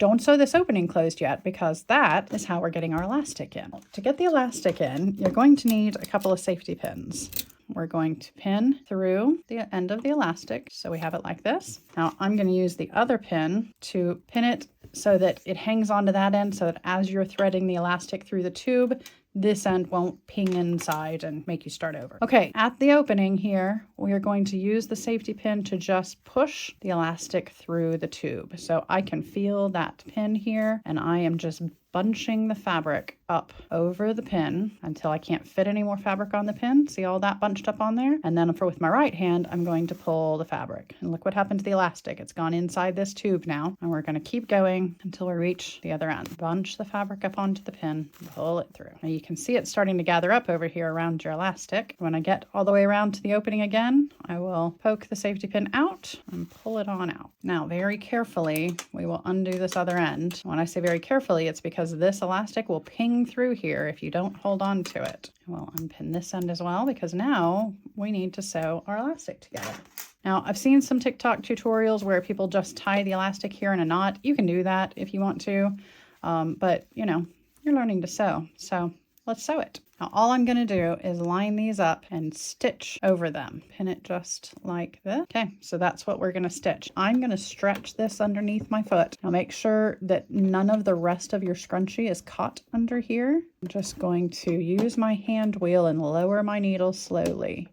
don't sew this opening closed yet, because that is how we're getting our elastic in. To get the elastic in, you're going to need a couple of safety pins. We're going to pin through the end of the elastic, so we have it like this. Now I'm going to use the other pin to pin it so that it hangs onto that end, so that as you're threading the elastic through the tube, this end won't ping inside and make you start over. Okay, at the opening here, we are going to use the safety pin to just push the elastic through the tube. So I can feel that pin here, and I am just bunching the fabric up over the pin until I can't fit any more fabric on the pin. See all that bunched up on there? And then with my right hand, I'm going to pull the fabric. And look what happened to the elastic. It's gone inside this tube now. And we're going to keep going until we reach the other end. Bunch the fabric up onto the pin, pull it through. Now you can see it starting to gather up over here around your elastic. When I get all the way around to the opening again, I will poke the safety pin out and pull it on out. Now, very carefully, we will undo this other end. When I say very carefully, it's because this elastic will ping through here if you don't hold on to it. We'll unpin this end as well, because now we need to sew our elastic together. Now, I've seen some TikTok tutorials where people just tie the elastic here in a knot. You can do that if you want to, but you know, you're learning to sew, so let's sew it. Now, all I'm going to do is line these up and stitch over them. Pin it just like this. Okay, so that's what we're going to stitch. I'm going to stretch this underneath my foot. Now, make sure that none of the rest of your scrunchie is caught under here. I'm just going to use my hand wheel and lower my needle slowly.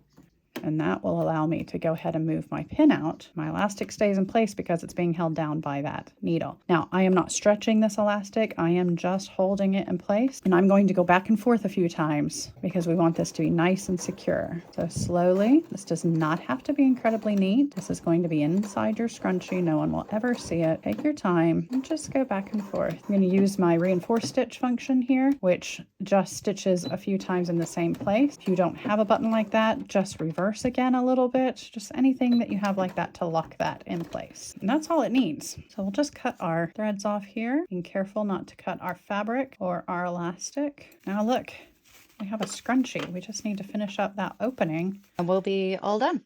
And that will allow me to go ahead and move my pin out. My elastic stays in place because it's being held down by that needle. Now, I am not stretching this elastic. I am just holding it in place. And I'm going to go back and forth a few times because we want this to be nice and secure. So slowly, this does not have to be incredibly neat. This is going to be inside your scrunchie. No one will ever see it. Take your time and just go back and forth. I'm going to use my reinforced stitch function here, which just stitches a few times in the same place. If you don't have a button like that, just reverse again a little bit, just anything that you have like that to lock that in place. And that's all it needs. So we'll just cut our threads off here. Being careful not to cut our fabric or our elastic. Now look, we have a scrunchie. We just need to finish up that opening and we'll be all done.